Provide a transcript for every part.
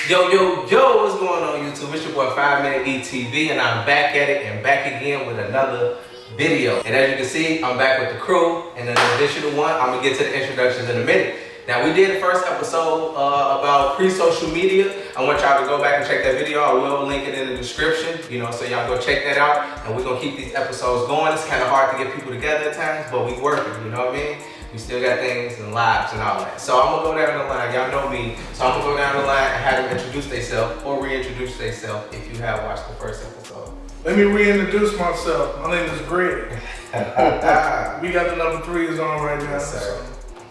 Yo, what's going on YouTube? It's your boy 5 Minute ETV and I'm back at it and back again with another video. And as you can see, I'm back with the crew and an additional one. I'm gonna get to the introductions in a minute. Now we did the first episode about pre-social media. I want y'all to go back and check that video. I will link it in the description, so y'all go check that out. And we're gonna keep these episodes going. It's kind of hard to get people together at times, but we working, you know what I mean? We still got things and lives and all that. So I'm gonna go down the line. Y'all know me. So I'm gonna go down the line and have them introduce themselves or reintroduce themselves if you have watched the first episode. Let me reintroduce myself. My name is Greg. We got the number 3s on right now. Yes, sir. So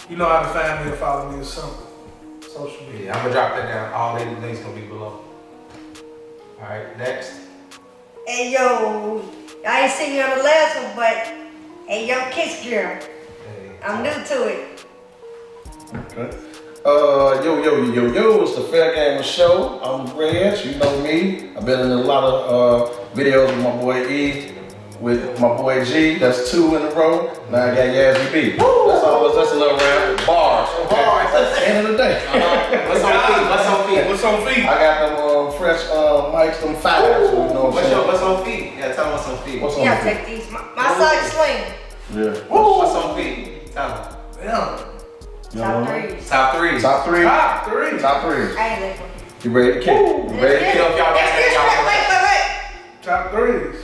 you know how to find me and follow me is simple. Social media. Yeah, I'm gonna drop that down. All the links gonna be below. All right, next. Hey yo, I ain't seen you on the last one, but hey yo, Kicks Girl. Hey. I'm new to it. Okay. Yo, it's the Fair Gamer Show. I'm Reg, you know me. I've been in a lot of videos with my boy E, with my boy G. That's 2 in a row. Now I got Yasmine B. That's a little round. Bars. End of the day. What's on feet? What's on feet? I got them fresh mics, them 5s. So you know what I'm saying? What's on feet? Yeah, tell me what's on feet. What's You on gotta feet? take these. My side sling. Yeah. What's on feet? Tell me. Yeah. Top threes. Top three. Top 3. Top 3. Top 3. I ain't like one. You ready to kick? You ready to kick? If y'all got that, Wait. Top 3s.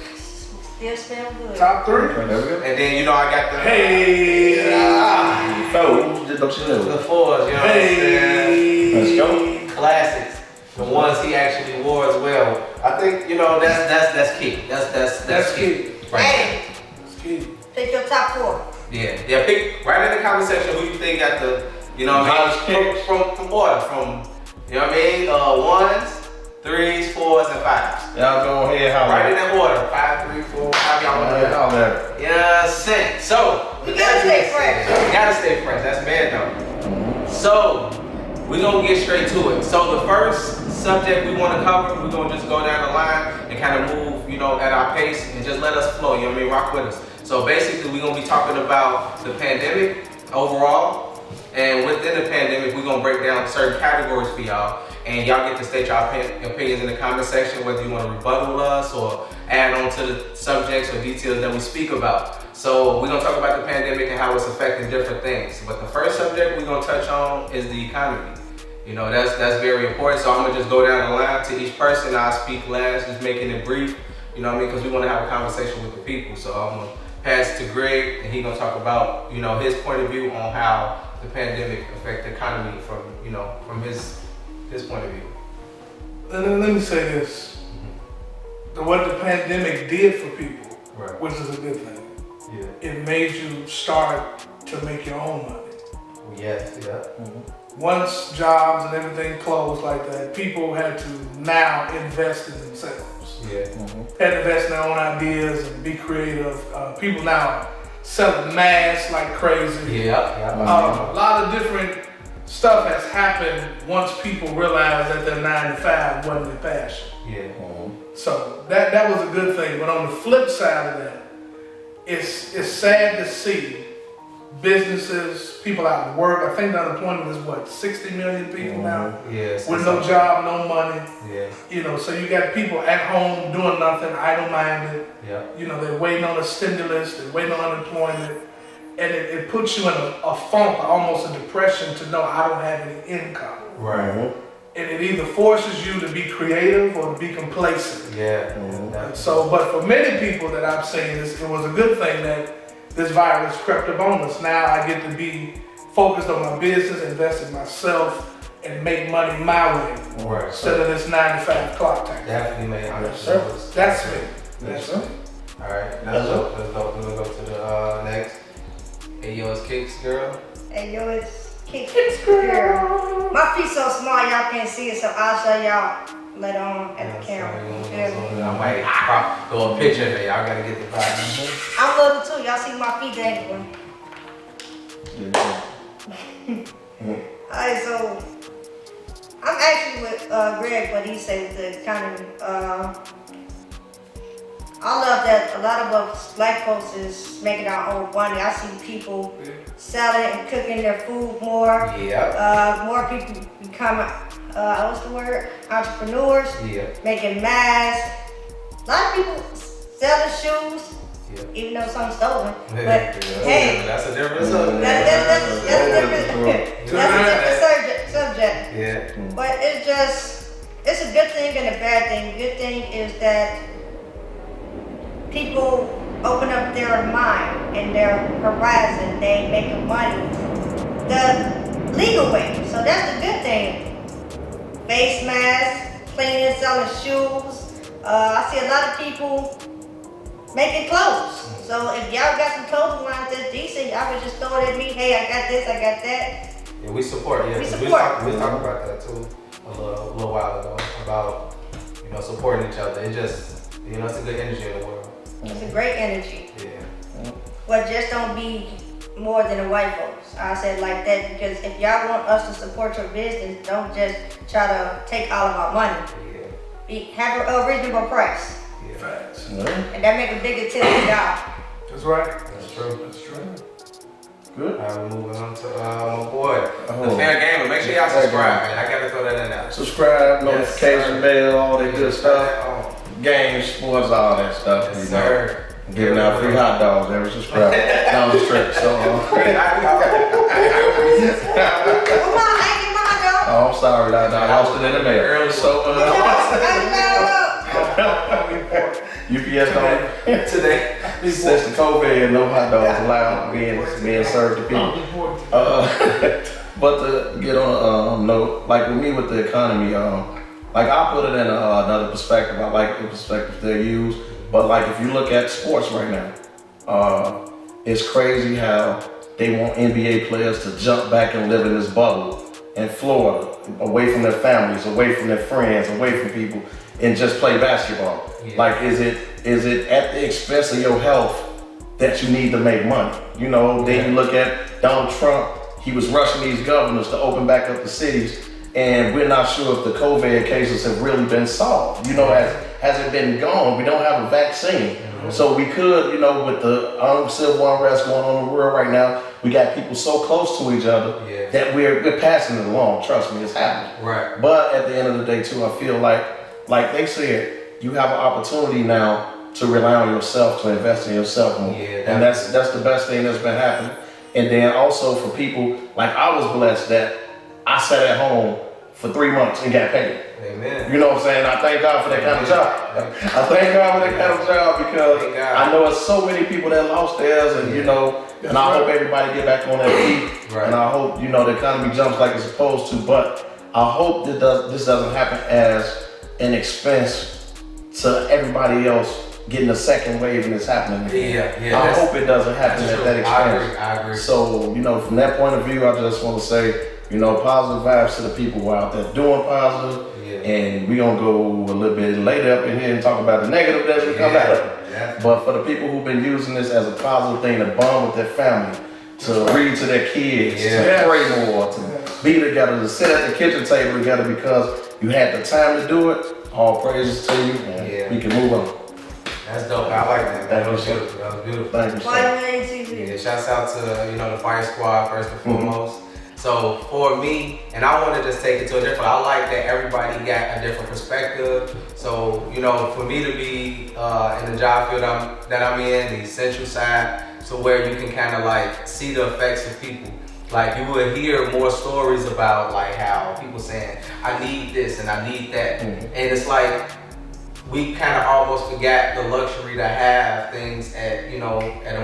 Still smell good. Top 3. Okay, there we go. and then I got the Hey. Foes, don't you know? the 4s. You know what I'm saying? Let's go. Classics. The ones he actually wore as well. I think that's key. That's key. Right. Hey, That's key. pick your top 4. Yeah. Pick right in the comment section who you think got the Hottest kicks. from order from 1s, 3s, 4s, and 5s. Y'all go ahead, holler. Right in that order. 5, 3, 4, 5. Y'all want to do it. Holler at it. You know what I'm saying? So, You gotta stay fresh. You gotta stay fresh. That's man though. So, we're gonna get straight to it. So, the first subject we want to cover, we're gonna just go down the line and kind of move, at our pace and just let us flow. You know what I mean? Rock with us. So, basically, we're gonna be talking about the pandemic overall. And within the pandemic, we're gonna break down certain categories for y'all. And y'all get to state your opinions in the comment section, whether you want to rebuttal us or add on to the subjects or details that we speak about. So we're gonna talk about the pandemic and how it's affecting different things. But the first subject we're gonna touch on is the economy. That's very important. So I'm gonna just go down the line to each person. I'll speak last, just making it brief. You know what I mean? Because we want to have a conversation with the people. So I'm gonna pass to Greg, and he's gonna talk about his point of view on how the pandemic affect the economy from his point of view. Let me say this. What the pandemic did for people, Right. which is a good thing, Yeah. it made you start to make your own money. Yes. Yeah. Once jobs and everything closed like that, people had to now invest in themselves. Yeah. Had to invest in their own ideas and be creative. People now selling masks like crazy. Yeah. A lot of different stuff has happened once people realized that their 9 to 5 wasn't their passion. Yeah. So that was a good thing. But on the flip side of that, it's sad to see businesses, people out of work. I think the unemployment is 60 million people now Yes. with no job, no money. Yeah. So you got people at home doing nothing, idle-minded. Yeah. They're waiting on a stimulus, they're waiting on unemployment. And it puts you in a funk, almost a depression to know I don't have any income. Right. And it either forces you to be creative or to be complacent. Yeah. So, but for many people that I've seen, it was a good thing that this virus crept upon us. Now I get to be focused on my business, invest in myself, and make money my way. Right. Instead of this 9 to 5 clock time. Definitely made That's me. That's me. All right. Let's go. We're gonna go to the next. Hey yo, it's Kicks Girl. Hey yo, it's Kicks Girl. My feet so small y'all can't see it, so I'll show y'all later on at the camera. I might throw a picture of it. Y'all gotta get the vibe. I'm little too. Y'all see my feet dangling. Alright, so I'm actually with Greg, what he said with the economy. I love that a lot of us black folks is making our own money. I see people selling and cooking their food more. Yeah. More people become what's the word? Entrepreneurs, making masks. A lot of people selling shoes, even though some stolen. But hey, that's a different subject. That's a different subject. Yeah. But it's a good thing and a bad thing. The good thing is that people open up their mind and their horizon. They make money the legal way. So that's the good thing. Face masks, cleaning, selling shoes. I see a lot of people making clothes. So if y'all got some clothing lines that's decent, y'all would just throw it at me. Hey, I got this, I got that. Yeah, we support. Yeah, we was support. talking about that too a little while ago about supporting each other. It just it's a good energy in the world. It's a great energy. Yeah. But just don't be more than the white folks. I said like that because if y'all want us to support your business, don't just try to take all of our money. Have a reasonable price. Yeah. Facts. And that make a bigger tip to y'all. That's right. That's true. That's true. Good. Alright, we're moving on to my boy, the Fair Gamer. Make sure y'all subscribe, man. I gotta throw that in there. Subscribe, notification bell, all that good stuff. Games, sports, all that stuff. Yes, sir. Giving out free hot dogs every subscribe. Down the stretch. So, I'm sorry, I lost it in the mail. So, UPS don't today. Since the COVID, no hot dogs allowed being served to people. But to get on a note, like with me with the economy, like I put it in another perspective. I like the perspective they use. But like if you look at sports right now, it's crazy how they want NBA players to jump back and live in this bubble in Florida, away from their families, away from their friends, away from people, and just play basketball. Yeah. Like is it at the expense of your health that you need to make money? Then you look at Donald Trump, he was rushing these governors to open back up the cities, and we're not sure if the COVID cases have really been solved. Has it been gone? We don't have a vaccine. Mm-hmm. So we could, with the civil unrest going on in the world right now, we got people so close to each other that we're passing it along. Trust me, it's happening. Right. But at the end of the day too, I feel like they said, you have an opportunity now to rely on yourself, to invest in yourself more. Yeah, and that's the best thing that's been happening. And then also for people, like I was blessed that I sat at home for 3 months and got paid. Amen. You know what I'm saying? I thank God for that kind of job. I thank God for that kind of job because I know it's so many people that lost theirs, and and I hope everybody get back on their feet. Right. And I hope the economy jumps like it's supposed to. But I hope this doesn't happen as an expense to everybody else getting a second wave and it's happening again. Yeah. I hope it doesn't happen at that expense. I agree. So from that point of view, I just want to say, positive vibes to the people who are out there doing positive. And we're going to go a little bit later up in here and talk about the negative as we come out of it. Yeah. But for the people who've been using this as a positive thing to bond with their family, to read to their kids, to pray more, to be together, to sit at the kitchen table together because you had the time to do it, all praises to you, and we can move on. That's dope. I like that. That was beautiful. Thank you, sir. Yeah, shouts out to the Fire Squad first and foremost. So for me, and I want to just take it to a different, I like that everybody got a different perspective. So, for me to be in the job field that I'm in, the essential side, so where you can kind of like see the effects of people. Like you will hear more stories about like how people saying, I need this and I need that. And it's like, we kind of almost forgot the luxury to have things at a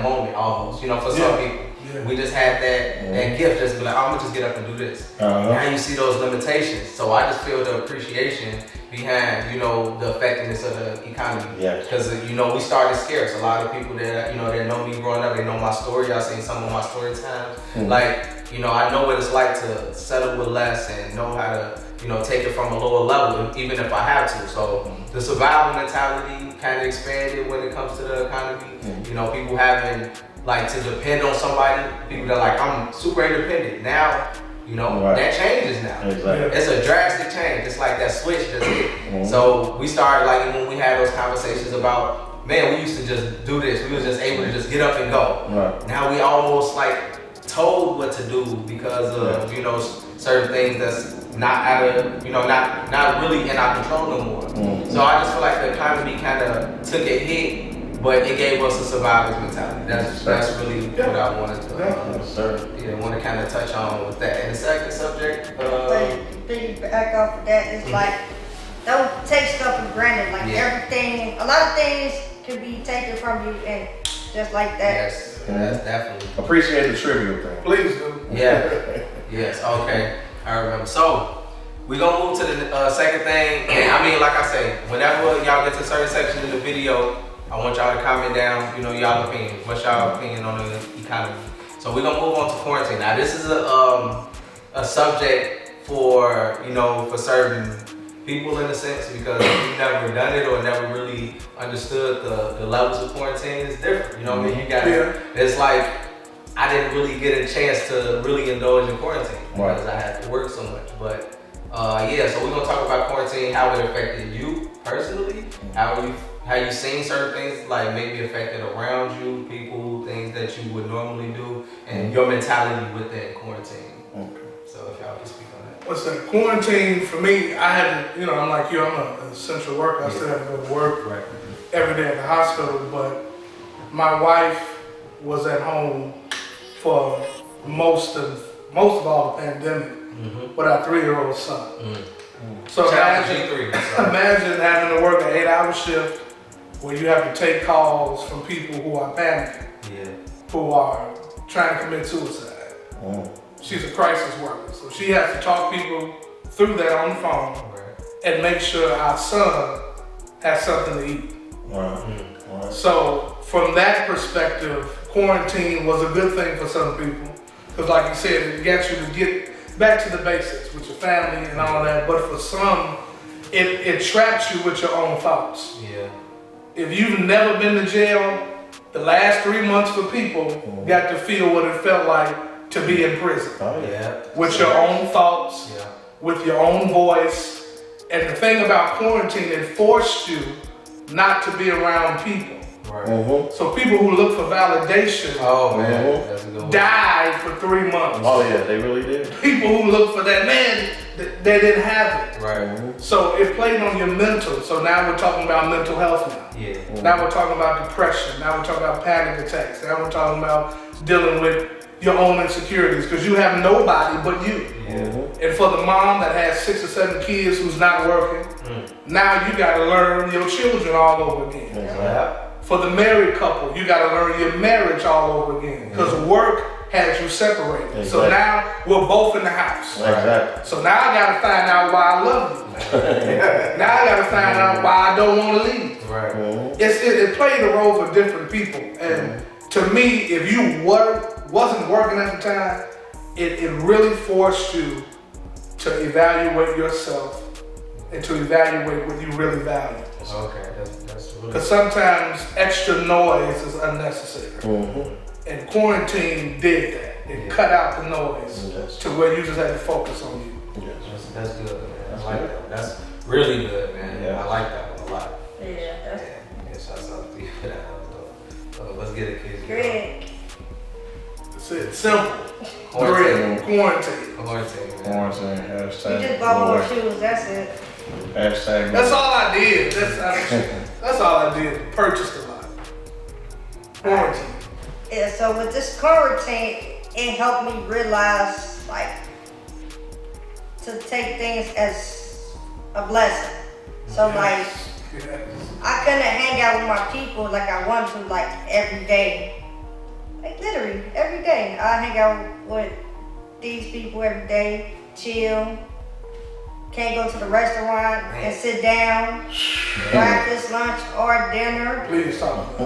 moment almost, for some people. We just had that gift just be like, I'm gonna just get up and do this. Now you see those limitations. So I just feel the appreciation behind, the effectiveness of the economy. Because, we started scarce. A lot of people that, that know me growing up, they know my story. Y'all seen some of my story times. Like, I know what it's like to settle with less and know how to, take it from a lower level, even if I have to. So the survival mentality kind of expanded when it comes to the economy. People having like to depend on somebody, people that like, I'm super independent. Now, that changes now. Exactly. It's a drastic change. It's like that switch just hit. So we started like when we had those conversations about, man, we used to just do this. We was just able to just get up and go. Right. Now we almost like told what to do because of, certain things that's not out of, not really in our control no more. So I just feel like the economy kind of took a hit, but it gave us a survivor's mentality. That's really what I wanted to, want to kind of touch on with that. And the second subject, back off of that, it's like, don't take stuff for granted. Like everything, a lot of things can be taken from you, and just like that. Yes, definitely. Appreciate the trivial thing. Please do. Yeah. Yes. Okay. I remember. So we're gonna move to the second thing. And I mean, like I say, whenever y'all get to certain sections of the video, I want y'all to comment down, y'all opinion. What's y'all opinion on the economy? So we're gonna move on to quarantine. Now, this is a subject for for certain people in a sense, because you've never done it or never really understood the levels of quarantine. It's different. You know what I mean? You got it's like I didn't really get a chance to really indulge in quarantine because I had to work so much. But so we're gonna talk about quarantine, how it affected you personally, how you seen certain things like maybe affected around you, people, things that you would normally do, and your mentality within quarantine. Okay. So if y'all can speak on that. What's that? Quarantine for me, I had to, I'm like you, I'm an essential worker. I still have to go to work every day at the hospital, but my wife was at home for most of all the pandemic with our 3-year-old son. So imagine having to work an 8-hour shift where you have to take calls from people who are panicking, who are trying to commit suicide. She's a crisis worker, so she has to talk people through that on the phone and make sure our son has something to eat. So from that perspective, quarantine was a good thing for some people, because like you said, it gets you to get back to the basics with your family and all that, but for some, it traps you with your own thoughts. If you've never been to jail, the last 3 months for people got to feel what it felt like to be in prison. With your own thoughts, with your own voice. And the thing about quarantine, it forced you not to be around people. So people who look for validation died for 3 months. They really did. People who look for that, they didn't have it. So it played on your mental. So now we're talking about mental health now. Now we're talking about depression. Now we're talking about panic attacks. Now we're talking about dealing with your own insecurities, because you have nobody but you. And for the mom that has 6 or 7 kids who's not working, now you got to learn your children all over again. For the married couple, you got to learn your marriage all over again, because work has you separated. So now we're both in the house. So now I got to find out why I love you. Now I got to find out why I don't want to leave. It played a role for different people. And to me, if you wasn't working at the time, it really forced you to evaluate yourself and to evaluate what you really value. That's really. Because sometimes extra noise is unnecessary. And quarantine did that. It cut out the noise to where you just had to focus on you. That's good, man. I like that. That's really good, man. I like that one a lot. Shouts out to you for that. Let's get it, kids. Greg. That's it. Simple. Quarantine. Quarantine. You just bought more shoes, that's it. That's all I did. That's all I did. Purchased a lot. Quarantine. So with this quarantine, it helped me realize, like, to take things as a blessing. So like, I couldn't hang out with my people like I want to, like every day. Like literally every day. I hang out with these people every day, chill. Can't go to the restaurant and sit down, breakfast, lunch, or dinner. Please talk.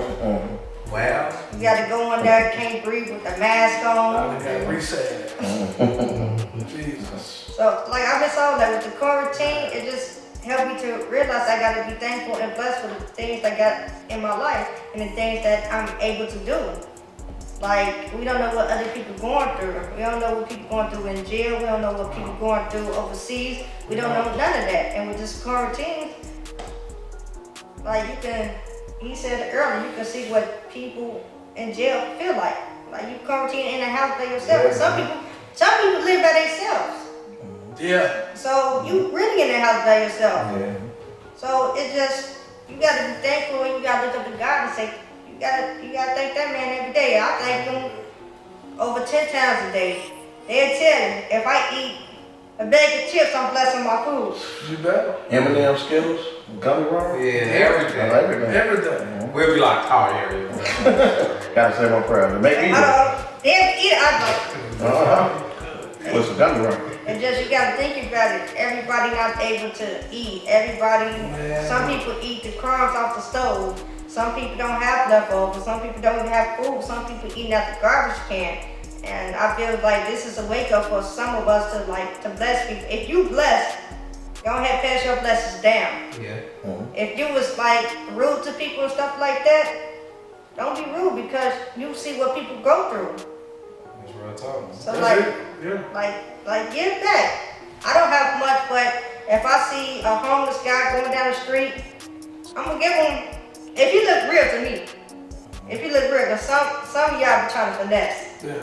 Wow. You gotta go in there, can't breathe with the mask on. I gotta reset. Jesus. So like I miss all that with the quarantine. It just helped me to realize I gotta be thankful and blessed for the things I got in my life and the things that I'm able to do. Like, we don't know what other people going through. We don't know what people going through in jail. We don't know what people going through overseas. We don't know none of that. And with this quarantine, like he said earlier, you can see what people in jail feel like. Like you quarantine in a house by yourself. Some people live by themselves. Yeah. So you really in the house by yourself. Yeah. So it just, you gotta be thankful and you gotta look up to God and say, you gotta thank that man every day. I thank him over 10 times a day. They'll tell you, if I eat a bag of chips, I'm blessing my food. You better. M&M Skittles, gummy worms. Yeah, everything. Everything. We'll be like, oh, yeah. Gotta say my prayer. They make me. They'll eat it, I go. With some gummy worms. And just, you gotta think about it. Everybody not able to eat. Everybody, some people eat the crumbs off the stove. Some people don't have leftovers. Some people don't even have food. Some people eating out the garbage can. And I feel like this is a wake up for some of us to bless people. If you blessed, go ahead, pass your blessings down. Yeah. If you was like rude to people and stuff like that, don't be rude because you see what people go through. That's real talk. So Yeah. give back. I don't have much, but if I see a homeless guy going down the street, I'm gonna give him. If he look real to me, if he look real, cause some of y'all be trying to finesse. Yeah.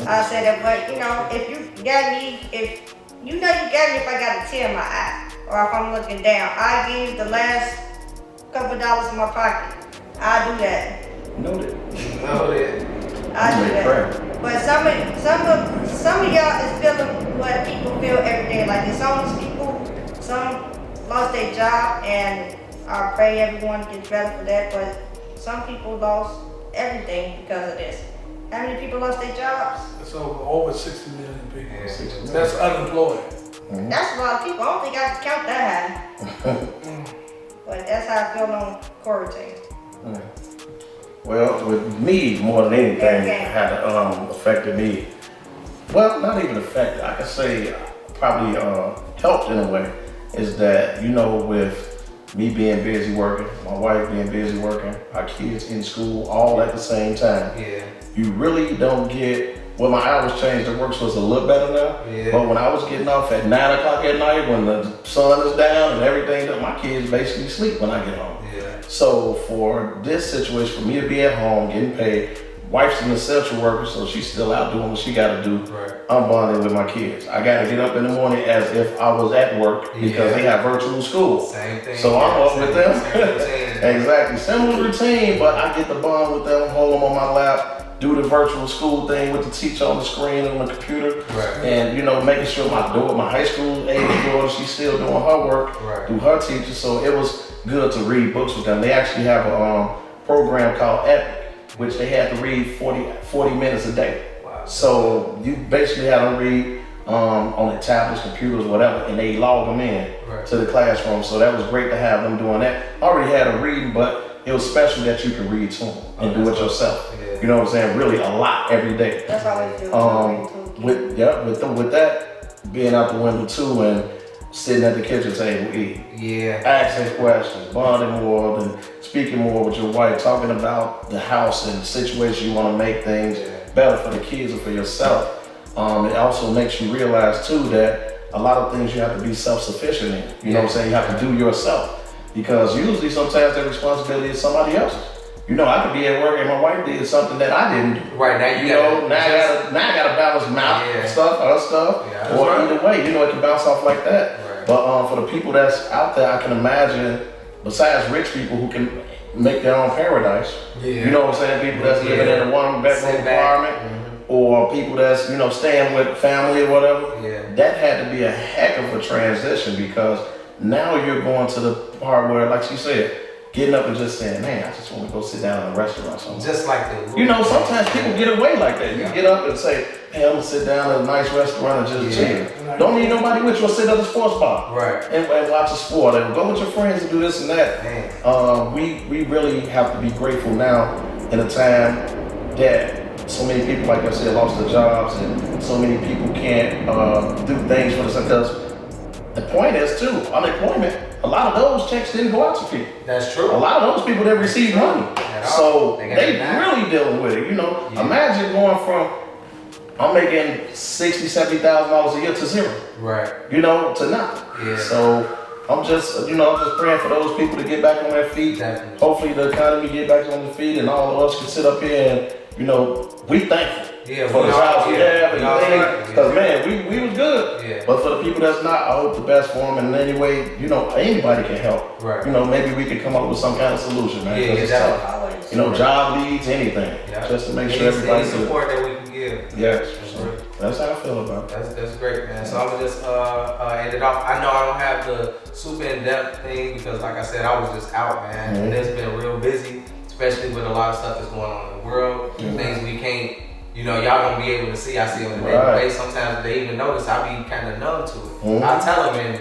I said that, but you know, if you got me, if you know you got me, if I got a tear in my eye, or if I'm looking down, I give you the last couple dollars in my pocket. I do that. Noted. I do that. But some of y'all is feeling what people feel every day. Like there's homeless people, some lost their job, and I pray everyone gets better for that. But some people lost everything because of this. How many people lost their jobs? It's over 60 million people. Yeah, 60 million. That's unemployed. That's a lot of people. I don't think I can count that high. But that's how I feel on quarantine. Well, with me, more than anything, had affected me. Well, not even affected. I could say probably helped in a way. Is that, you know, with me being busy working, my wife being busy working, our kids in school, all at the same time. Yeah. You really don't get. Well, my hours changed. The work was a little better now. Yeah. But when I was getting off at 9 o'clock at night, when the sun is down and everything, my kids basically sleep when I get home. Yeah. So for this situation, for me to be at home getting paid, wife's an essential worker, so she's still out doing what she got to do. Right. I'm bonding with my kids. I got to get up in the morning as if I was at work because they have virtual school. Same thing. So I'm up with them. Same Exactly, similar routine, but I get to bond with them, hold them on my lap, do the virtual school thing with the teacher on the screen and on the computer, Right. and you know, making sure my high school age daughter, she's still doing her work Right. through her teacher. So it was good to read books with them. They actually have a program called Epic, which they had to read 40 minutes a day. Wow. So you basically had them read on the tablets, computers, whatever, and they log them in Right. to the classroom. So that was great to have them doing that. I already had them reading, but it was special that you can read to them and do it yourself. Yeah. You know what I'm saying? Really a lot every day. That's always good. With that being out the window too, and sitting at the kitchen table eating, Yeah. asking questions, bonding more, and speaking more with your wife, talking about the house and the situation you want to make things better for the kids and for yourself. It also makes you realize too that a lot of things you have to be self-sufficient in. You know what I'm saying? You have to do yourself. Because usually sometimes that responsibility is somebody else's. You know, I could be at work and my wife did something that I didn't do. Right, now You know, now I gotta balance my stuff, her stuff. Yeah, Or right. either way, you know, it can bounce off like that. Right. But for the people that's out there, I can imagine, besides rich people who can make their own paradise, you know what I'm saying? People that's living in a one-bedroom apartment, or people that's, you know, staying with family or whatever. Yeah. That had to be a heck of a transition because now you're going to the part where, like she said, getting up and just saying, man, I just want to go sit down in a restaurant somewhere. Just like the. You know, sometimes people get away like that. You get up and say, hey, I'm going to sit down at a nice restaurant and just chill. Don't need nobody with you or sit at a sports bar. Right. And watch a sport. And go with your friends and do this and that. Man. We really have to be grateful now in a time that so many people, like I said, lost their jobs and so many people can't do things for themselves. Because the point is too, unemployment, a lot of those checks didn't go out to people. That's true. A lot of those people didn't receive money. So They they got it now. really dealing with it, you know. Yeah. Imagine going from, I'm making $60,000, $70,000 a year to zero, Right. you know, to nothing. Yeah. So I'm just praying for those people to get back on their feet. Definitely. Hopefully the economy get back on their feet and all of us can sit up here and, you know, we thankful. Yeah, for the jobs we have we all and thankful, things. Because man, we was good. Yeah. But for the people that's not, I hope the best for them. And in any way, you know, anybody can help. Right. You know, maybe we could come up with some kind of solution, man. 'cause Yeah, it's definitely. tough. Always. You know, job leads, anything. Yeah. Just to make Any- sure everybody any support that we can give. Yes. That's So, great. that's how I feel about it. That's great, man. So I'm gonna just end it off. I know I don't have the super in-depth thing because, like I said, I was just out, man, and it's been real busy, especially with a lot of stuff that's going on in the world, things we can't, you know, y'all don't be able to see. I see on the daily Right. basis. Sometimes they even notice I be kind of numb to it. I tell them and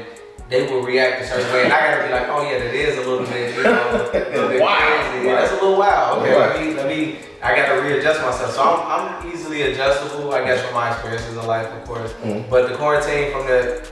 they will react a certain way, and I gotta be like, oh yeah, that is a little bit, you know, a little bit Wow. crazy. Yeah, that's a little wild. Okay, Right. let me. I gotta readjust myself. So I'm easily adjustable, I guess, from my experiences in life, of course. But the quarantine,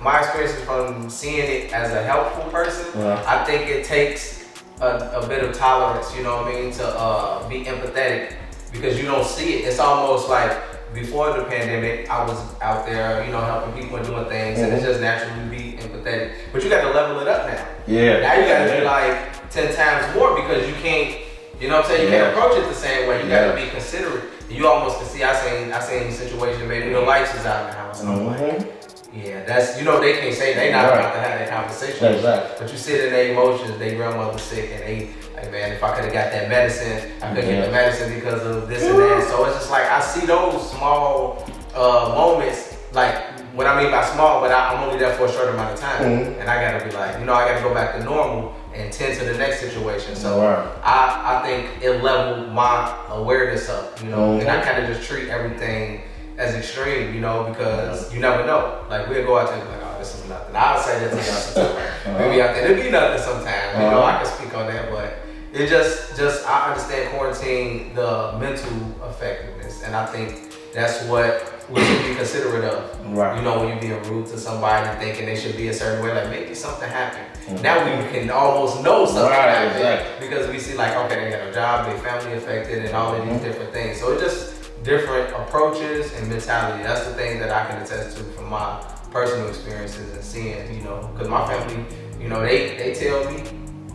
my experiences from seeing it as a helpful person, I think it takes a bit of tolerance, you know what I mean, to be empathetic because you don't see it. It's almost like before the pandemic, I was out there, you know, helping people and doing things, and it's just naturally be empathetic. But you got to level it up now. Yeah. Now you got to be like 10 times more because you can't. You know what I'm saying? You can't approach it the same way. You gotta be considerate. You almost can see, I seen situation, maybe the lights is out in the house. And I'm like, yeah, that's, you know, they can't say, they not about to have that conversation. Exactly. But you sit in their emotions, their grandmother's sick, and they, like, man, if I could've got that medicine, I couldn't get the medicine because of this and that. So it's just like, I see those small moments, like, what I mean by small, but I'm only there for a short amount of time. And I gotta be like, you know, I gotta go back to normal and tend to the next situation. So I think it leveled my awareness up, you know, and I kind of just treat everything as extreme, you know, because you never know. Like we'll go out there and be like, oh, this is nothing. I'll say that to y'all sometimes. Maybe out there, it'll be nothing sometimes. You know, I can speak on that, but it just I understand quarantine, the mental effectiveness, and I think that's what we should be considerate of. Right. You know, when you're being rude to somebody, thinking they should be a certain way, like maybe something happened. Now we can almost know something happened because we see like, okay, they got a job, their family affected, and all of these different things. So it's just different approaches and mentality. That's the thing that I can attest to from my personal experiences and seeing, you know, because my family, you know, they tell me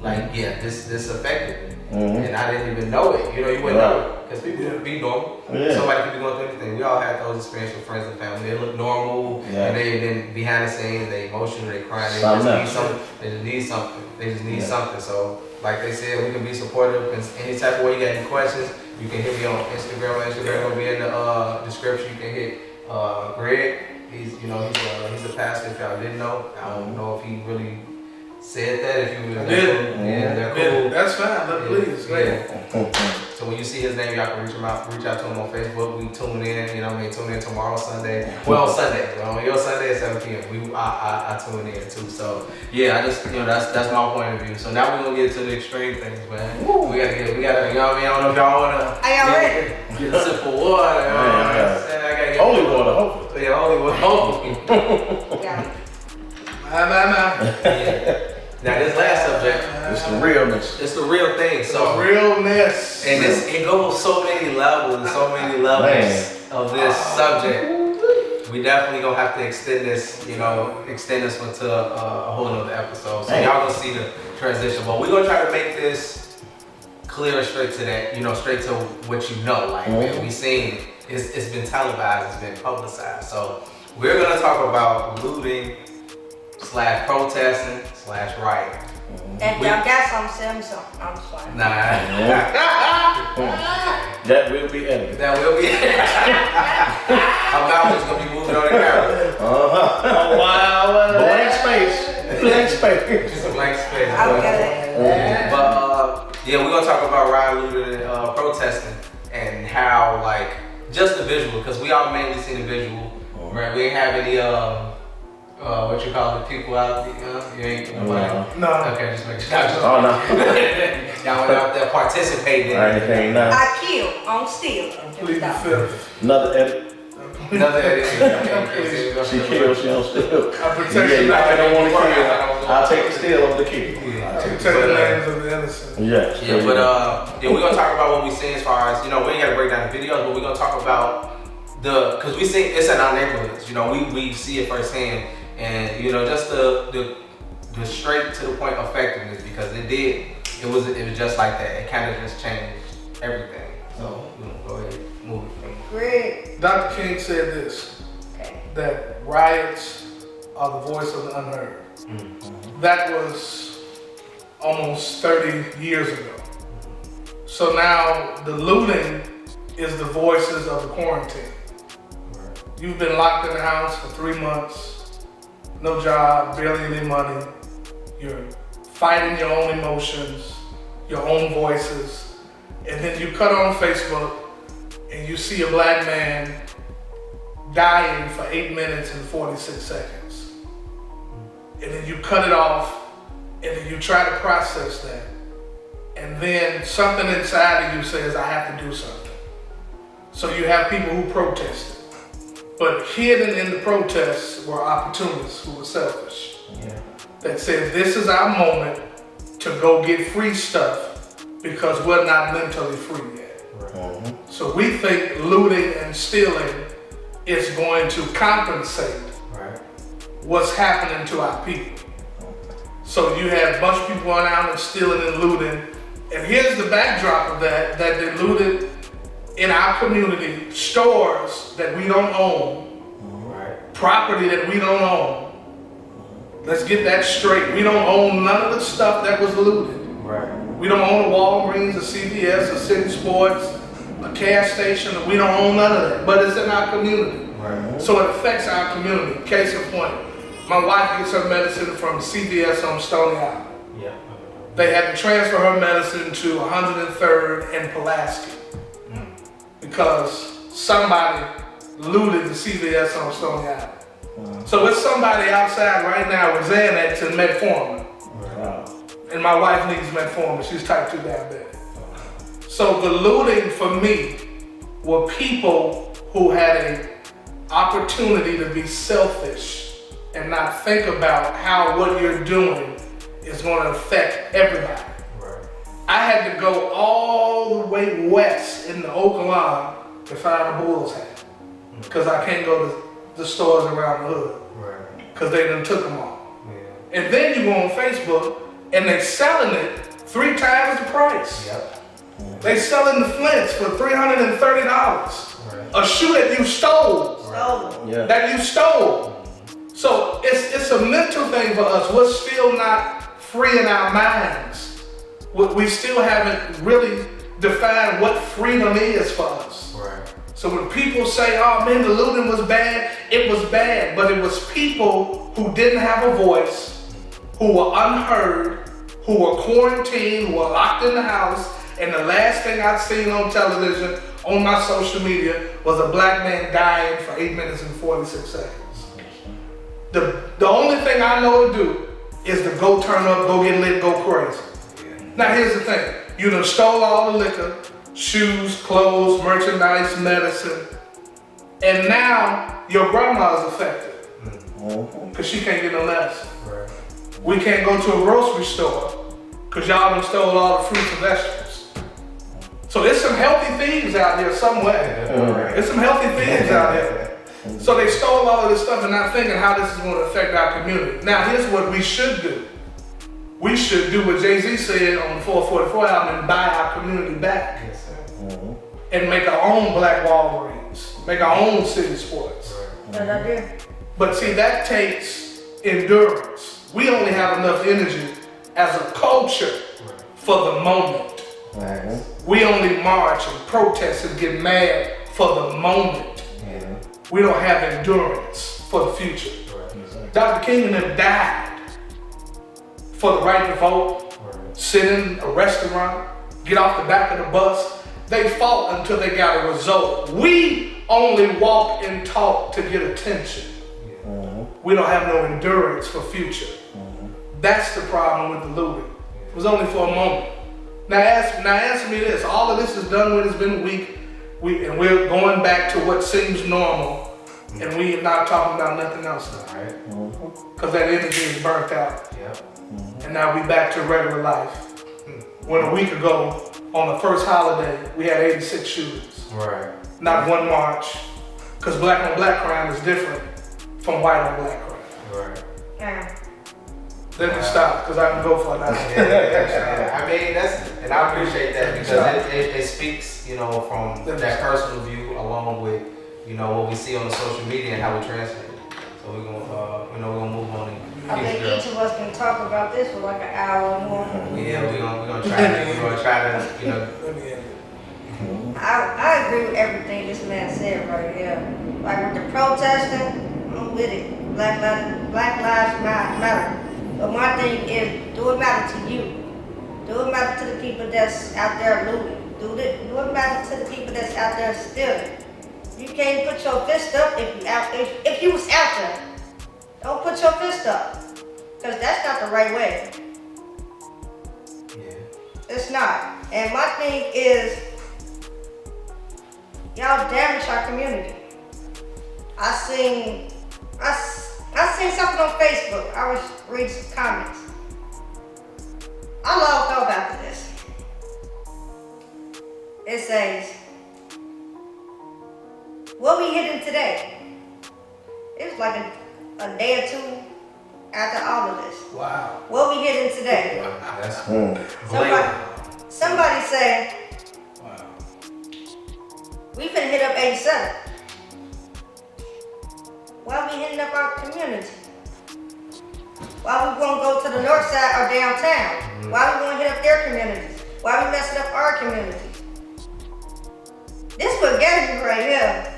like, yeah, this affected me. And I didn't even know it. You know, you wouldn't know it because people would be normal. Somebody could be going through anything. We all had those experiences with friends and family. They look normal, and then behind the scenes, they emotional, they crying, they just need something. They just need something. They just need something. So, like they said, we can be supportive in any type of way. You got any questions? You can hit me on Instagram. My Instagram will be in the description. You can hit Greg. He's a pastor. If y'all didn't know, I don't know if he really said that. If you I did. Yeah, they're cool. That's fine. Please. So when you see his name, y'all can reach out to him on Facebook. We tune in, you know what I mean? Tune in tomorrow, Sunday. Well, Sunday. On your Sunday at 7 p.m. I tune in too. So yeah, I just, you know, that's my point of view. So now we're gonna get to the extreme things, man. We gotta, you know what I mean? I don't know if y'all wanna get a sip of water. Holy water, hopefully. Yeah, holy water, hopefully. Yeah. Now this last subject, it's the realness. it's the real thing. So realness. and it goes so many levels of this subject. We definitely gonna have to extend this one to a whole nother episode. So y'all gonna see the transition. But we're gonna try to make this clear straight to that, straight to what you know. Like man, we seen it's been televised, it's been publicized. So we're gonna talk about looting / protesting / rioting. And y'all got something, send me something. I'm just playing. Nah. That will be edited. That will be. Our mouth is gonna be moving on the camera. Wow. Blank space. Blank space. Just a blank space. I'll get it. But yeah, we're gonna talk about riot, looting, and protesting, and how just the visual, because we all mainly seen the visual. Right? We ain't have any what you call it, people out there, you ain't nobody. No. Okay, just make sure. Oh no. Y'all went out there participating. Anything now. I kill on steel. Plead the fifth. Another edit. Another edit. She kills, she don't steal. I protect Yeah, the you lives don't want to kill. I'll take the steal over the kill. protect the lives of the innocent. Yeah. Yeah, but we're gonna talk about what we see as far as, we ain't gotta break down the videos, but we're gonna talk about because we see it's in our neighborhoods, we see it firsthand, and just the straight to the point effectiveness, because it was just like that. It kind of just changed everything. So go ahead, move it. Great. Dr. King said this, that riots are the voice of the unheard. That was almost 30 years ago. So now the looting is the voices of the quarantine. You've been locked in the house for 3 months, no job, barely any money. You're fighting your own emotions, your own voices, and then you cut on Facebook and you see a black man dying for 8 minutes and 46 seconds. And then you cut it off, and then you try to process that. And then something inside of you says, I have to do something. So you have people who protested. But hidden in the protests were opportunists who were selfish. That said, this is our moment to go get free stuff because we're not mentally free yet. So we think looting and stealing is going to compensate what's happening to our people. So you have a bunch of people going out and stealing and looting. And here's the backdrop of that they looted in our community, stores that we don't own, property that we don't own. Let's get that straight. We don't own none of the stuff that was looted. We don't own a Walgreens, a CVS, a City Sports, a gas station. We don't own none of that, but it's in our community. So it affects our community. Case in point, my wife gets her medicine from CVS on Stony Island. They had to transfer her medicine to 103rd and Pulaski because somebody looted the CVS on Stony Island. So it's somebody outside right now with Xanax and metformin. And my wife needs metformin. She's type 2 diabetic. So the looting for me were people who had an opportunity to be selfish and not think about how what you're doing is going to affect everybody. I had to go all the way west in the Oakland to find a Bulls hat because I can't go to the stores around the hood because they done took them all. And then you go on Facebook and they selling it 3 times the price. They selling the Flints for $330. A shoe that you stole. That you stole. So it's a mental thing for us. We're still not free in our minds. We still haven't really defined what freedom is for us. So when people say, oh man, the looting was bad, it was bad, but it was people who didn't have a voice, who were unheard, who were quarantined, who were locked in the house, and the last thing I've seen on television, on my social media, was a black man dying for 8 minutes and 46 seconds. The only thing I know to do is to go turn up, go get lit, go crazy. Now here's the thing, you done stole all the liquor, shoes, clothes, merchandise, medicine, and now your grandma's affected because she can't get no medicine. We can't go to a grocery store because y'all done stole all the fruits and vegetables. So there's some healthy thieves out there somewhere. There's some healthy thieves out there. So they stole all of this stuff and not thinking how this is going to affect our community. Now here's what we should do. We should do what Jay-Z said on the 444 album and buy our community back. And make our own black Walgreens, make our own City Sports. But see, that takes endurance. We only have enough energy as a culture for the moment. We only march and protest and get mad for the moment. We don't have endurance for the future. Dr. King and them died for the right to vote, sit in a restaurant, get off the back of the bus. They fought until they got a result. We only walk and talk to get attention. We don't have no endurance for future. That's the problem with the looting. It was only for a moment. Now answer me this. All of this is done when it's been a week, and we're going back to what seems normal, and we're not talking about nothing else now. Because that energy is burnt out. And now we back to regular life. When a week ago, on the first holiday, we had 86 shootings. Not one march. Because black on black crime is different from white on black crime. Let me stop, because I can go for an hour. I mean, and I appreciate that because it speaks, from that personal view along with, you know, what we see on the social media and how we translate it. So we're gonna, you know, we're gonna move on. I think each of us can talk about this for like an hour or more. Yeah, we're gonna try to, you know. I agree with everything this man said right here. Like with the protesting, I'm with it. Black Lives Matter. But my thing is, do it matter to you? Do it matter to the people that's out there looting? Do it matter to the people that's out there stealing? You can't put your fist up if you was out there. Don't put your fist up, because that's not the right way. Yeah. It's not. And my thing is, y'all damage our community. I seen something on Facebook. I was reading some comments. I logged off after this. It says, what we hitting today? It was like a day or two after all of this. Wow. What we hitting today? That's Somebody say, Wow. we finna hit up 87. Why we hitting up our community? Why we gonna go to the north side or downtown? Why we gonna hit up their communities? Why we messing up our community? This what gets me right here.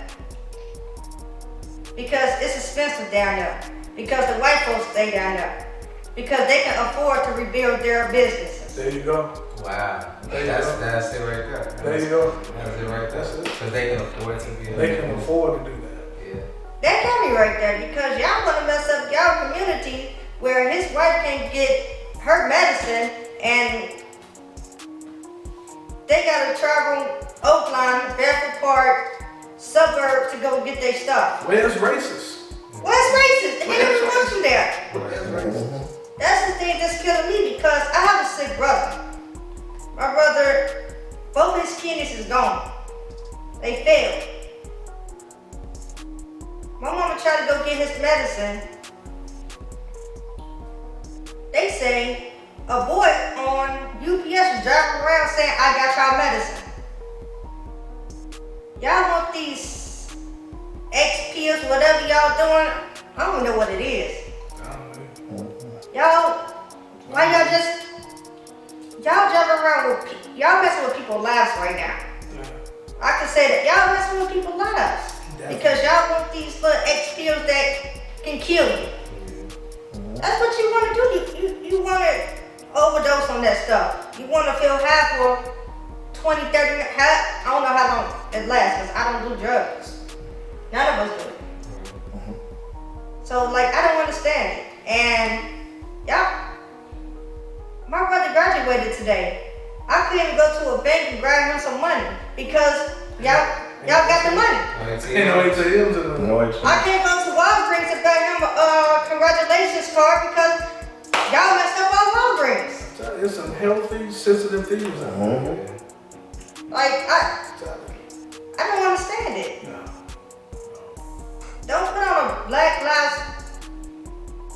Because it's expensive down there. Because the white folks stay down there. Because they can afford to rebuild their businesses. There you go. wow. There you go. That's it right there. There you go. That's it right there. That's it. Because they can afford to be. They can afford to do that. Yeah. That got me right there because y'all wanna mess up y'all community where his wife can get her medicine and they gotta travel Oakland, Bedford Park, suburb to go get their stuff. Where's racist? Well, it's racist. They don't want you there. Where's racist? That's the thing that's killing me because I have a sick brother. My brother, both his kidneys is gone. They failed. My mama tried to go get his medicine. They say a boy on UPS was driving around saying, I got y'all medicine. Y'all want these X pills, whatever y'all doing? I don't know what it is. Y'all, why y'all driving around with, y'all messing with people's lives right now. I can say that y'all messing with people's lives. Because y'all want these little X pills that can kill you. That's what you want to do. You want to overdose on that stuff. You want to feel high for 20, 30 minutes. I don't know how long it lasts because I don't do drugs. None of us do it. So, like, I don't understand it. And, y'all, my brother graduated today. I couldn't even go to a bank and grab him some money because y'all got the money. I can't go to Walgreens and buy him a congratulations card because y'all messed up our Walgreens. There's some healthy, sensitive thieves out there. Like, I don't understand it. No. Don't put on a Black Lives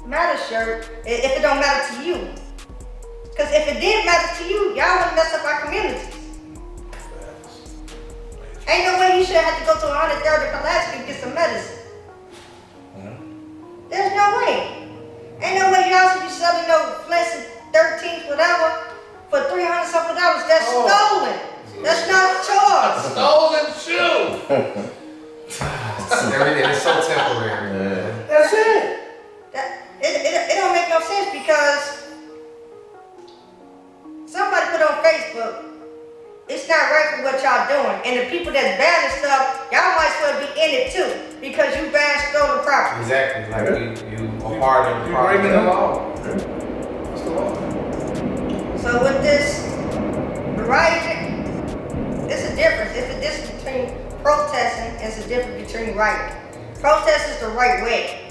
Matter shirt if it don't matter to you. Because if it did matter to you, y'all wouldn't mess up our communities. Ain't no way you should have to go to 130 Pulaski and get some medicine. There's no way. Ain't no way y'all should be selling no Flint 13th, whatever, for $300 something. That's stolen. That's not yours. Stolen shoe. Everything is so temporary. Yeah. That's it. It don't make no sense because somebody put on Facebook, it's not right for what y'all doing. And the people that's banning stuff, y'all might as well be in it too because you banned stolen property. Exactly. Like you are part of the You're breaking the law. What's the law? So with this rioting, it's a difference. It's a difference between protesting and it's a difference between rioting. Protest is the right way.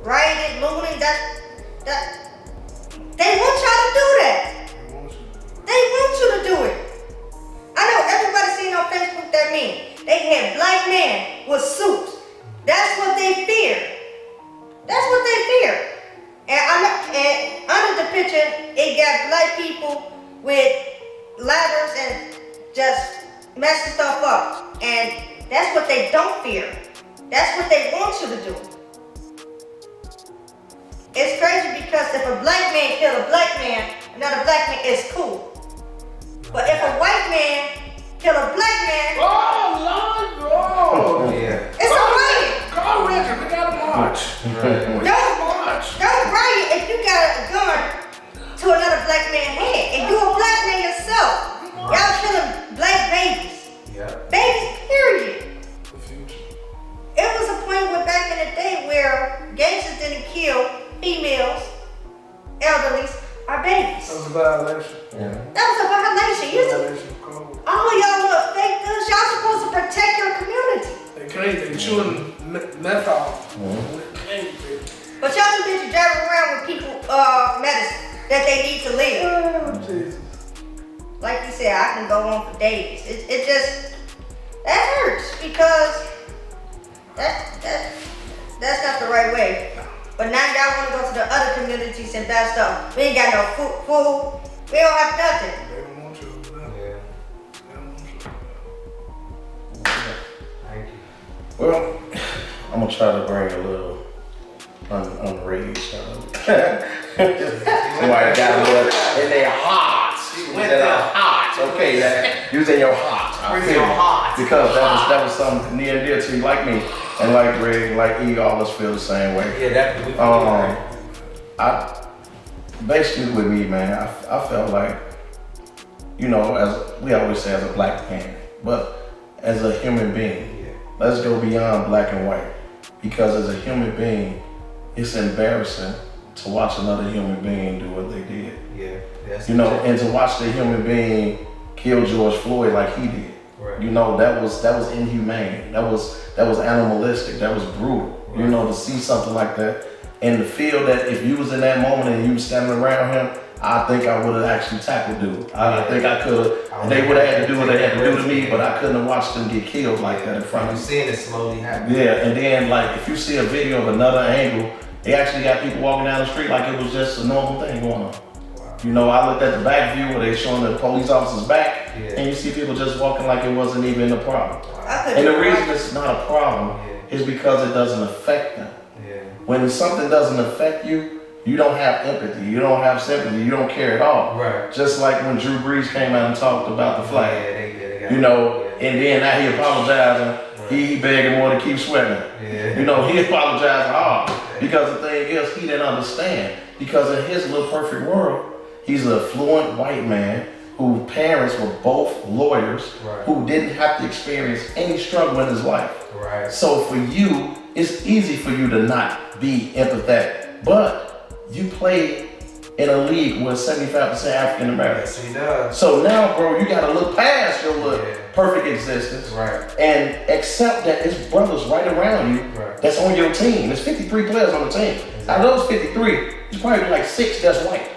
Rioting, looting, that they want y'all to do that. They want you to do it. I know everybody seen on Facebook that meme. They had black men with suits. That's what they fear. That's what they fear. And under the picture, it got black people with ladders and just messing stuff up. And That's what they don't fear. That's what they want you to do. It's crazy because if a black man kill a black man, another black man is cool. But if a white man kill a black man, Oh, Yeah. it's a riot. Call Richard, we got a march. We got a march. Don't riot if you got a gun to another black man's head. And you a black man yourself. Y'all killing black babies. Yeah. Babies, period. The future. It was a point where back in the day where gangsters didn't kill females, elderlies, or babies. That was a violation. That was a violation. Violation of code. All y'all little fake dudes, y'all supposed to protect your community. They can't. They chewing meth off. They can't. But y'all too busy driving around with people medicine that they need to live. Oh, Jesus. Like you said, I can go on for days. It just, that hurts because that's not the right way. But now y'all want to go to the other communities and buy stuff. We ain't got no food. We don't have nothing. They don't want you to do that. Yeah. They don't want you to do Thank you. Well, I'm gonna try to bring a little unraised. Somebody got a little in their hearts. She In went their there. hearts. Okay, that you was in your heart. I Bring feel your you. heart. Because that was something near and dear to you, like me, and like Greg, like E. All of us feel the same way. Yeah, definitely. We feel right. I basically with me, man, I felt like, you know, as we always say, as a black man, but as a human being, let's go beyond black and white. Because as a human being, it's embarrassing to watch another human being do what they did. Yeah. That's You know, and to watch the human being kill George Floyd like he did. Right. You know, that was inhumane. That was animalistic. That was brutal. Right. You know, to see something like that and to feel that if you was in that moment and you was standing around him, I think I would have actually tackled dude. I think I could have. They would have had to do what they had to do to me, but I couldn't have watched them get killed like that in front of You me. seeing it slowly happen. Yeah, and then like if you see a video of another angle, they actually got people walking down the street like it was just a normal thing going on. Wow. You know, I looked at the back view where they showing the police officers back, Yeah. and you see people just walking like it wasn't even a problem. I could And the do reason it. it's not a problem Yeah. is because it doesn't affect them. Yeah. When something doesn't affect you, you don't have empathy, you don't have sympathy, you don't care at all. Right. Just like when Drew Brees came out and talked about the flag. Yeah, they got You know, yeah. and then now he apologizing, he begging more to keep sweating. Yeah. You know, he apologized hard because the thing is, he didn't understand. Because in his little perfect world, he's a fluent white man whose parents were both lawyers, Right. who didn't have to experience any struggle in his life. Right. So for you, it's easy for you to not be empathetic. But you play in a league with 75% African Americans. Yes, he does. So now, bro, you gotta look past your little Yeah. perfect existence Right. and accept that it's brothers right around you Right. that's on your team. There's 53 players on the team. Out of those 53, there's probably like 6 that's white.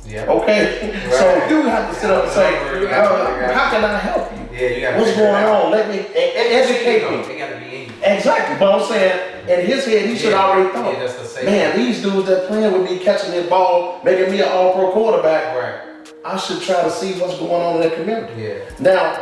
Yeah. Okay? Right. So you have to sit up and say, Yeah. how can I help you? Yeah, you got. What's going on? Let me educate me. It gotta be in you. Exactly, but I'm saying, in his head, he should already thought, Yeah, that's the same. man, these dudes that playing with me, catching their ball, making me an all-pro quarterback, Right. I should try to see what's going on in that community. Yeah. Now,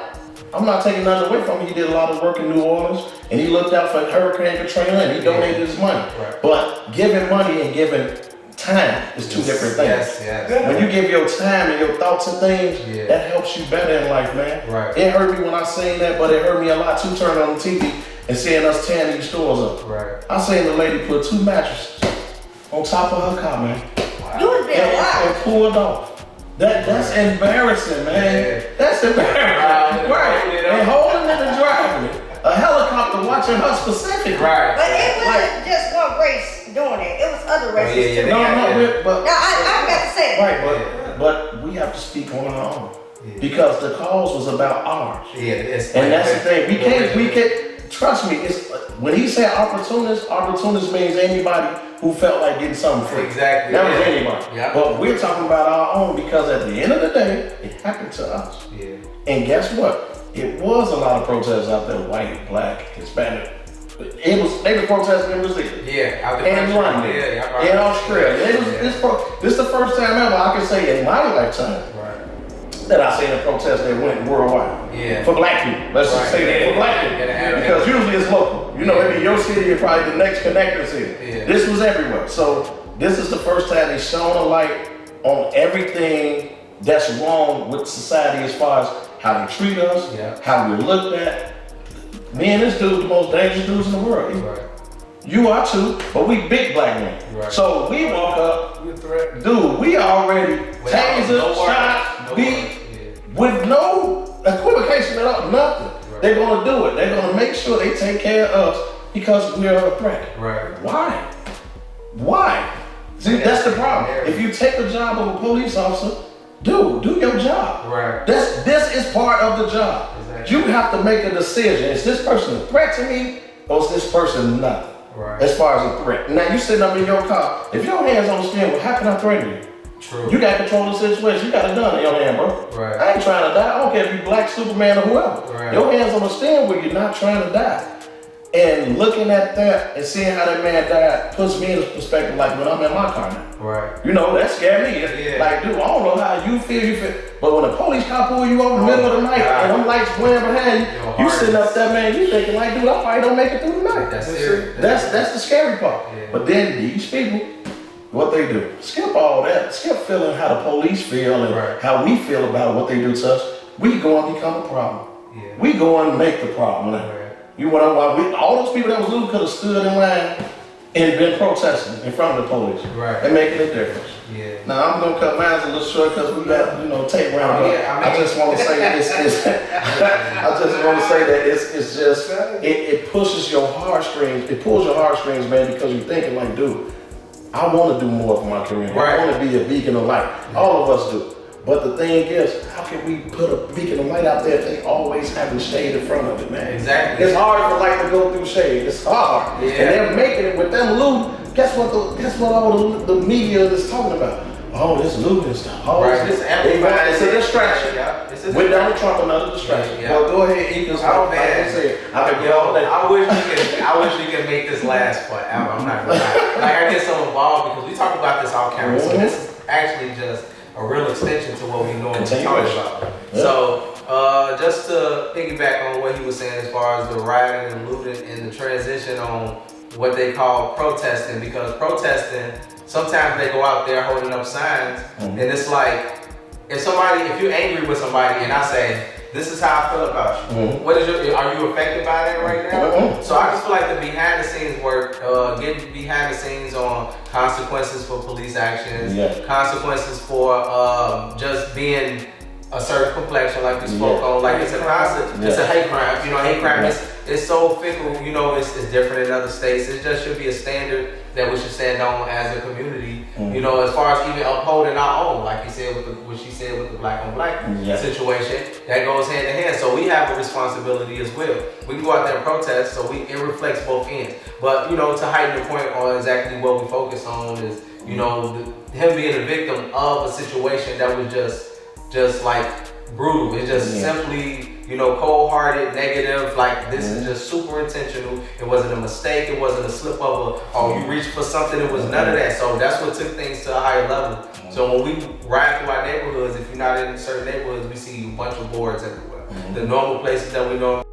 I'm not taking nothing away from him. He did a lot of work in New Orleans, and he looked out for Hurricane Katrina, and he donated his money. Right. But giving money and giving time is two different things. Yes, yes. When you give your time and your thoughts and things, Yeah. that helps you better in life, man. Right. It hurt me when I seen that, but it hurt me a lot too, turning on the TV and seeing us tearing these stores up. Right. I seen the lady put 2 mattresses on top of her car, man, You was being and wild. pulled off. That's embarrassing, man. Yeah. That's embarrassing. Right. Holding it up. And holding it and driving it. A helicopter watching her specifically. Right. But it wasn't just one race doing it. It was other races yeah, too. yeah. But Now I got to say, right, but we have to speak on our own. Yeah. Because the cause was about ours. Yeah, it's And that's the thing. We can't trust me, it's when he said opportunist means anybody who felt like getting something free. Exactly. That was Yeah. anybody. Yeah. But we're talking about our own because at the end of the day, it happened to us. Yeah. And guess what? It was a lot of protests out there, white, black, Hispanic. They were protesting in Brazil. Yeah. Out the In country. London, Yeah. in Australia. This is the first time ever I can say in my lifetime Right. that I seen in protests that went worldwide. Yeah. For black people. Let's just say that, for black people. Because usually it's local. You know, maybe your city or probably the next connector city. Yeah. This was everywhere. So this is the first time they shone a light on everything that's wrong with society as far as how they treat us, how we're looked at. Me and this dude, the most dangerous dudes in the world. Right. You are too, but we big black men. Right. So we walk up, You're a threat. dude, we already taser, no shot, no beat, with no equivocation at all, nothing. Right. They're gonna do it. They're gonna make sure they take care of us because we're a threat. Right. Why? Why? See, that's the problem. If you take the job of a police officer, do your job. Right. This is part of the job. Exactly. You have to make a decision. Is this person a threat to me or is this person nothing? Right. As far as a threat. Now you sitting up in your car. If your hand's on the steering wheel, how can I threaten you? True. You got control of the situation. You got a gun in your hand, bro. Right. I ain't trying to die. I don't care if you Black Superman or whoever. Right. Your hand's on the steering wheel. You're not trying to die. And looking at that and seeing how that man died puts me in a perspective like when I'm in my car now. Right. You know, that scared me. Yeah. Like, dude, I don't know how you feel. But when a police car pull you over in the middle of the night and them lights flaring behind you, you sitting up there, man, you thinking like, dude, I probably don't make it through the night. That's serious. That's the scary part. Yeah. But then these people, what they do, skip all that. Skip feeling how the police feel and how we feel about what they do to us. We go and become a problem. Yeah. We go and make the problem. Right. You want to why all those people that was looting could have stood in line and been protesting in front of the police and making a difference. Yeah. Now I'm gonna cut mine a little short because we got tape around. I just want to say that I just want to say that it's just it pushes your heartstrings. It pulls your heartstrings, man, because you're thinking like, dude, I want to do more for my community. I want to be a beacon of light. All of us do. But the thing is, how can we put a beacon of light out there if they always having shade in front of it, man? Exactly. It's hard for light to go through shade. It's hard. Yeah. And they're making it with them loot. Guess what all the media is talking about? Oh, this looting stuff. Oh, It's amplified. It's a distraction. Yeah. It's a With Donald Trump, another distraction. Yeah. Well, go ahead, eat this. Oh, Like man. I said, I've been Yo, all day. I wish we could make this last forever. I'm not gonna lie. Like I get so involved because we talk about this off camera. So this is actually just a real extension to what we normally talk about. Yeah. So just to piggyback on what he was saying as far as the rioting and looting and the transition on what they call protesting, because protesting, sometimes they go out there holding up signs and it's like, if you're angry with somebody and I say, this is how I feel about you. Are you affected by that right now? So I just feel like the behind the scenes work, getting behind the scenes on consequences for police actions, consequences for just being a certain complexion like we spoke on. Like it's a constant, it's a hate crime. You know, hate crime is so fickle, it's different in other states. It just should be a standard that we should stand on as a community, as far as even upholding our own, like he said what she said with the black on black situation, that goes hand in hand. So we have a responsibility as well. We can go out there and protest, so it reflects both ends. But to heighten the point on exactly what we focus on is, him being a victim of a situation that was just like brutal. It's just simply, cold-hearted, negative, like this is just super intentional. It wasn't a mistake, it wasn't a slip of you reached for something, it was none of that. So that's what took things to a higher level. So when we ride through our neighborhoods, if you're not in certain neighborhoods, we see a bunch of boards everywhere. The normal places that we know